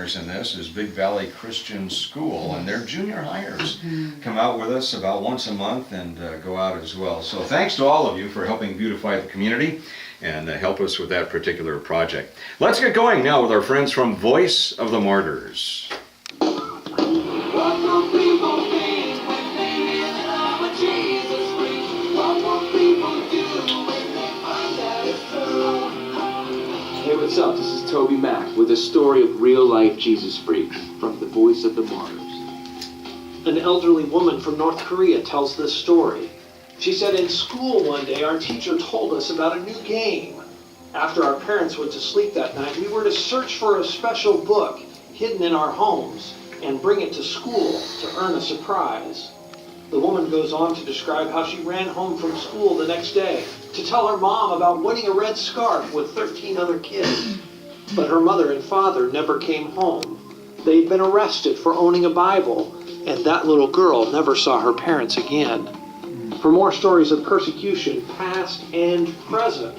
partners in this is Big Valley Christian School, and their junior hires come out with us about once a month and go out as well. So thanks to all of you for helping beautify the community and help us with that particular project. Let's get going now with our friends from Voice of the Martyrs. Hey, what's up? This is Toby Mack with a story of real-life Jesus freaks from the Voice of the Martyrs. An elderly woman from North Korea tells this story. She said, in school one day, our teacher told us about a new game. After our parents went to sleep that night, we were to search for a special book hidden in our homes and bring it to school to earn a surprise. The woman goes on to describe how she ran home from school the next day to tell her mom about winning a red scarf with 13 other kids. But her mother and father never came home. They'd been arrested for owning a Bible, and that little girl never saw her parents again. For more stories of persecution, past and present,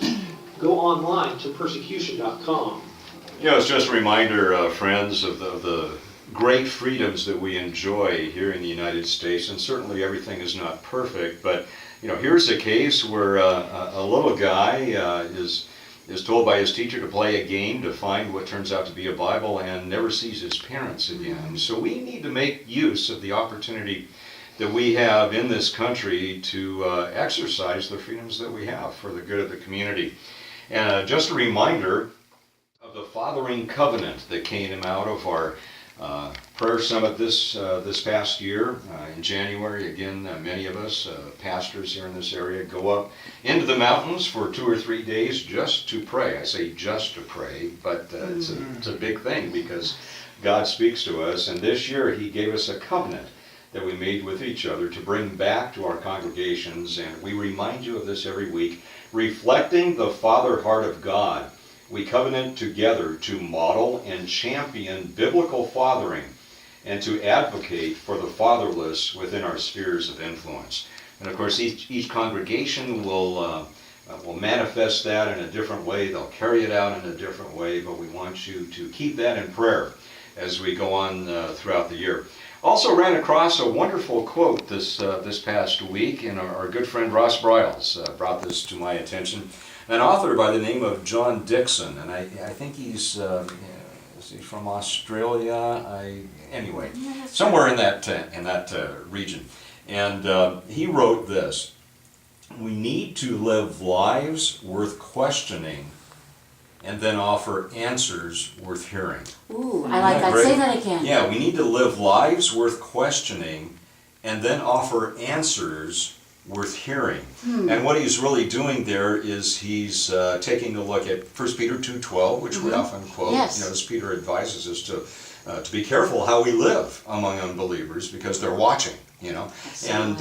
go online to persecution.com. You know, it's just a reminder, friends, of the great freedoms that we enjoy here in the United States, and certainly everything is not perfect, but you know, here's a case where a little guy is told by his teacher to play a game to find what turns out to be a Bible and never sees his parents again. So we need to make use of the opportunity that we have in this country to exercise the freedoms that we have for the good of the community. And just a reminder of the fathering covenant that came out of our prayer summit this past year in January. Again, many of us pastors here in this area go up into the mountains for 2 or 3 days just to pray. I say just to pray, but it's a big thing because God speaks to us, and this year He gave us a covenant that we made with each other to bring back to our congregations, and we remind you of this every week, reflecting the Father heart of God. We covenant together to model and champion biblical fathering and to advocate for the fatherless within our spheres of influence. And of course, each congregation will manifest that in a different way. They'll carry it out in a different way, but we want you to keep that in prayer as we go on throughout the year. Also ran across a wonderful quote this past week, and our good friend Ross Briles brought this to my attention. An author by the name of John Dixon, and I think he's is he from Australia? Anyway, somewhere in that region. And he wrote this: "We need to live lives worth questioning, and then offer answers worth hearing." Ooh, I like that. Great? Say that again. Yeah, we need to live lives worth questioning, and then offer answers worth hearing. And what he's really doing there is he's taking a look at 1 Peter 2:12, which we often quote. Yes. You know, as Peter advises us to be careful how we live among unbelievers because they're watching. You know, and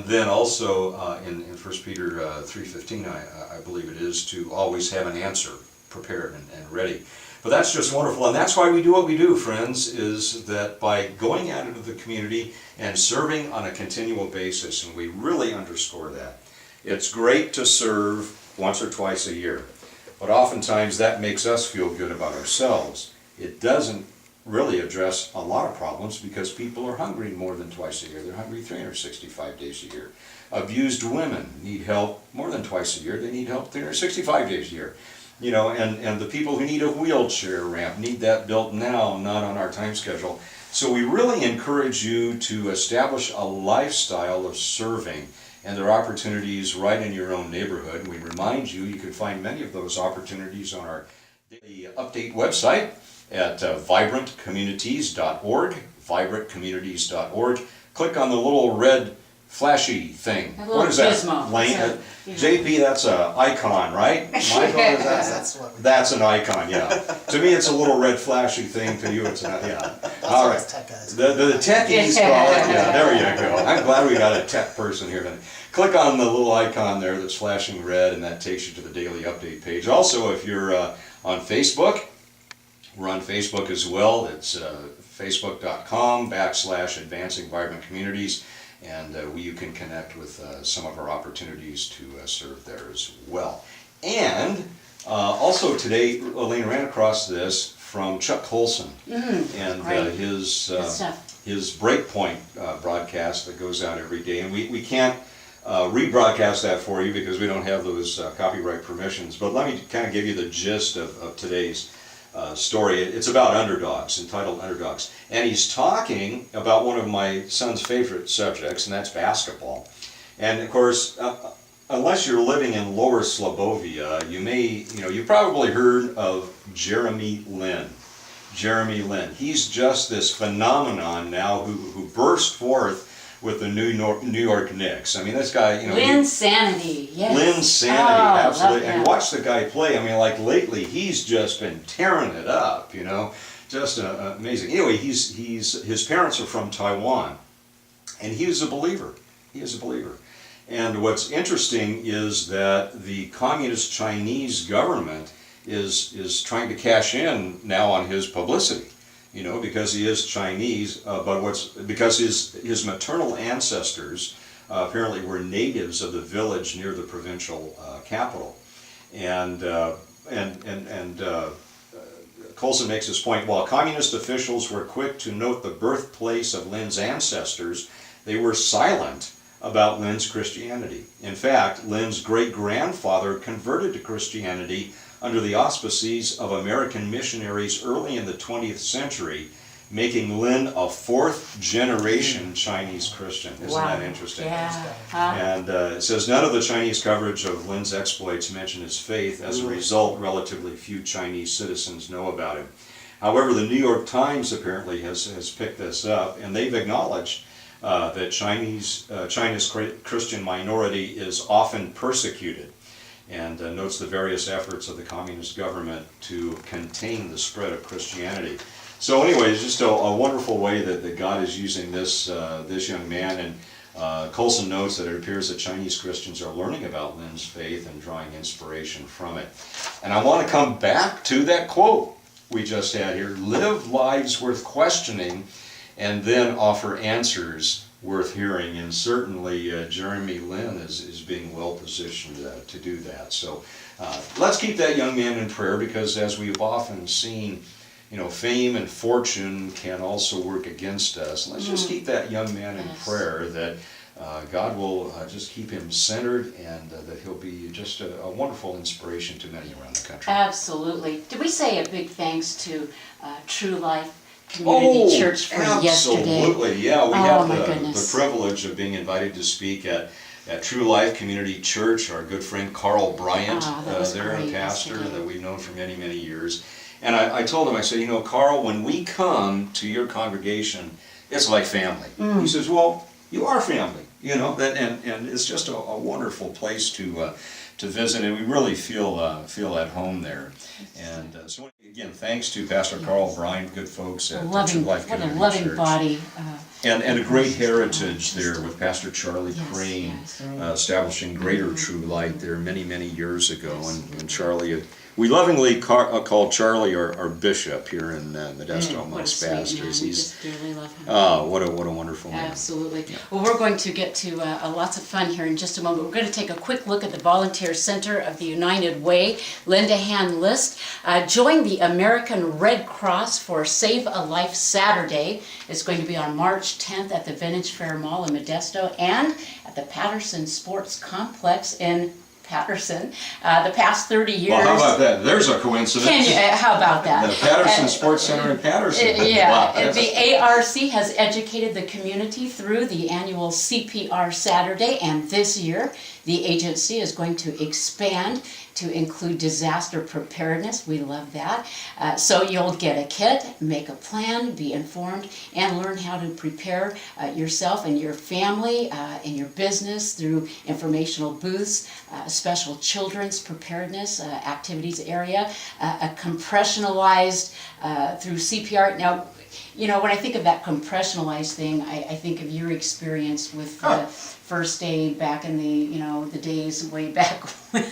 then also in 1 Peter 3:15, I believe it is, to always have an answer prepared and ready. But that's just wonderful, and that's why we do what we do, friends, is that by going out into the community and serving on a continual basis, and we really underscore that. It's great to serve once or twice a year, but oftentimes that makes us feel good about ourselves. It doesn't really address a lot of problems because people are hungry more than twice a year. They're hungry 365 days a year. Abused women need help more than twice a year. They need help 365 days a year. You know, and the people who need a wheelchair ramp need that built now, not on our time schedule. So we really encourage you to establish a lifestyle of serving, and there are opportunities right in your own neighborhood. We remind you, you can find many of those opportunities on our daily update website at vibrantcommunities.org, vibrantcommunities.org. Click on the little red flashy thing. What is that? Lane? JP, that's an icon, right? Michael, that's an icon, yeah. To me, it's a little red flashy thing. To you, it's an, yeah. All right. The techies call it, yeah, there you go. I'm glad we got a tech person here. Click on the little icon there that's flashing red, and that takes you to the daily update page. Also, if you're on Facebook, we're on Facebook as well. It's facebook.com/Advancing Vibrant Communities. And you can connect with some of our opportunities to serve there as well. And Also today, Elaine ran across this from Chuck Colson and great. his Good stuff. his Breakpoint broadcast that goes out every day, and we can't rebroadcast that for you because we don't have those copyright permissions. But let me kind of give you the gist of today's story. It's about underdogs, entitled Underdogs, and he's talking about one of my son's favorite subjects, and that's basketball. And of course, unless you're living in Lower Slobovia, you've probably heard of Jeremy Lin. Jeremy Lin. He's just this phenomenon now who burst forth with the New York Knicks. I mean, this guy, Linsanity, yes. Linsanity, Oh, absolutely. love And him. watch the guy play. I mean, like lately, he's just been tearing it up. Just amazing. Anyway, his parents are from Taiwan, and he is a believer. He is a believer. And what's interesting is that the communist Chinese government is trying to cash in now on his publicity, because he is Chinese, because his maternal ancestors apparently were natives of the village near the provincial capital. And Colson makes this point: while communist officials were quick to note the birthplace of Lin's ancestors, they were silent about Lin's Christianity. In fact, Lin's great-grandfather converted to Christianity under the auspices of American missionaries early in the 20th century, making Lin a fourth-generation Chinese Christian. Isn't that interesting? Yeah. And it says, none of the Chinese coverage of Lin's exploits mention his faith. As a result, relatively few Chinese citizens know about him. However, the New York Times apparently has picked this up, and they've acknowledged that China's Christian minority is often persecuted, and notes the various efforts of the communist government to contain the spread of Christianity. So anyway, it's just a wonderful way that God is using this young man, and Colson notes that it appears that Chinese Christians are learning about Lin's faith and drawing inspiration from it. And I want to come back to that quote we just had here: live lives worth questioning and then offer answers worth hearing. And certainly Jeremy Lin is being well positioned to do that. So let's keep that young man in prayer, because as we've often seen, fame and fortune can also work against us. Let's just keep that young man in prayer, that God will just keep him centered, and that he'll be just a wonderful inspiration to many around the country. Absolutely. Did we say a big thanks to True Life Community Church for yesterday? Absolutely, yeah. We Oh, my had the goodness. privilege of being invited to speak at True Life Community Church. Our good friend Carl Bryant, that was there, a great pastor yesterday. that we've known for many, many years. And I told him, I said, Carl, when we come to your congregation, it's like family. He says, well, you are family, and it's just a wonderful place to visit, and we really feel at home there. And so again, thanks to Pastor Carl Bryant, good folks at the True Life What a Community loving Church. body. And a great heritage there with Pastor Charlie Yes, Crane, yes. establishing Greater True Light there many, many years ago. And Charlie, we lovingly call Charlie our bishop here in Modesto What a amongst sweet man. pastors. We He's just dearly love him. what a wonderful man. Absolutely. Well, we're going to get to lots of fun here in just a moment. We're going to take a quick look at the Volunteer Center of the United Way. Linda Han List joined the American Red Cross for Save a Life Saturday. It's going to be on March 10th at the Vintage Fair Mall in Modesto and at the Patterson Sports Complex in Patterson. The past 30 years. Well, how about that? There's a coincidence. How about that? The Patterson Sports Center in Patterson. Yeah, Wow, that's- the ARC has educated the community through the annual CPR Saturday, and this year the agency is going to expand to include disaster preparedness. We love that. So you'll get a kit, make a plan, be informed, and learn how to prepare yourself and your family and your business through informational booths, special children's preparedness activities area, a compressionalized through CPR. Now, when I think of that compressionalized thing, I think of your experience with first aid back in the days way back when.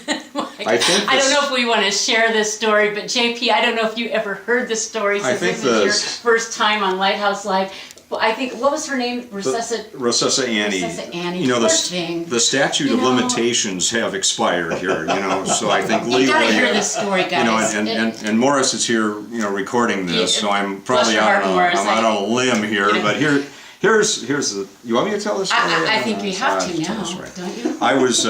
I don't know if we want to share this story, but JP, I don't know if you ever heard this story since this is your first time on Lighthouse Live. Well, I think, what was her name? Rosessa Annie. Rosessa Annie, You know, poor thing. the statute You of know. limitations have expired here, you know, so I think You legally. gotta hear this story, You know, guys. and Morris is here, you know, recording this, Yeah, so I'm bless probably your out heart, on Morris. I'm out on a limb here, You know. but here's the, you want me to tell this story? I think we have to Tell now, this right. don't you? I was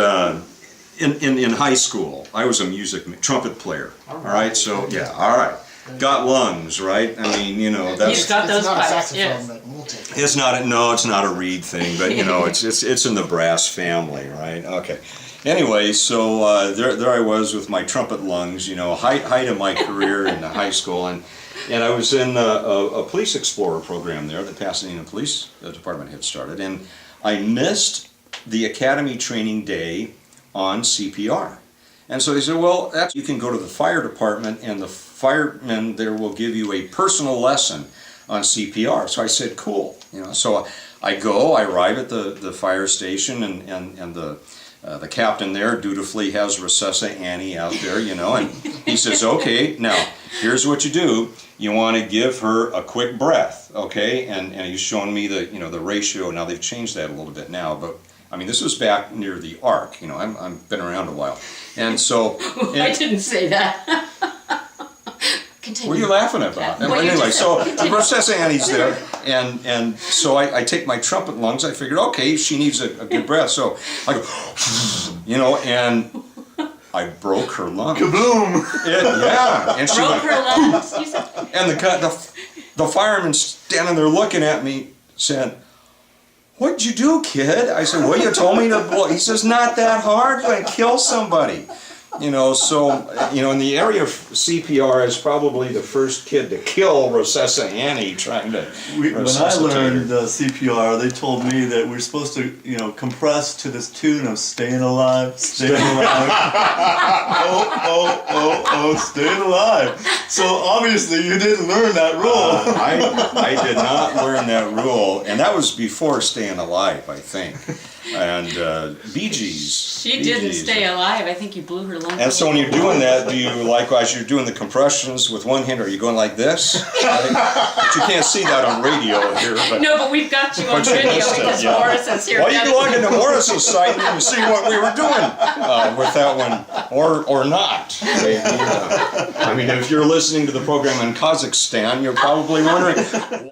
in high school. I was a trumpet player. All right, so yeah, all right. Got lungs, right? I mean, you know, that's You've got It's those not a pipes, saxophone, yes. but we'll take it. it's not it's not a reed thing, but you know, it's in the brass family, right? Okay. Anyway, so there I was with my trumpet lungs, you know, height of my career in high school, and I was in a police explorer program there that Pasadena Police Department had started, and I missed the academy training day on CPR. And so they said, well, you can go to the fire department and the firemen there will give you a personal lesson on CPR. So I said, cool. You know, so I arrive at the fire station, and the captain there dutifully has Rosessa Annie out there, you know, and he says, okay, now here's what you do. You want to give her a quick breath, okay? And he's showing me the ratio. Now they've changed that a little bit now, but I mean, this was back near the Ark, you know, I've been around a while. And so... I didn't say that. Continue. What are you laughing about? What you Anyway, just so said. Continue. Rosessa Annie's there, and so I take my trumpet lungs. I figured, okay, she needs a good breath, so I go, you know, and I broke her lung. Kaboom! Yeah, and she Broke went, her lungs, you said? and the fireman standing there looking at me said, "What'd you do, kid?" I said, "Well, you told me to blow." He says, "Not that hard. You're gonna kill somebody." You know, so, you know, in the area of CPR, I was probably the first kid to kill Rosessa Annie trying to When I resuscitate her. learned CPR, they told me that we're supposed to, you know, compress to this tune of "Staying Alive, Staying Alive." oh, staying alive. So obviously you didn't learn that rule. I did not learn that rule, and that was before Staying Alive, I think. And Bee Gees. She Bee didn't Gees. stay alive. I think you blew her lungs. And so when you're doing that, do you, like as you're doing the compressions with one hand, are you going like this? But you can't see that on radio here. But No, but we've got you on But you video missed it, because yeah. Morris is here. Well, you can log into Morris's site and you can see what we were doing with that one, or not. I mean, if you're listening to the program in Kazakhstan, you're probably wondering,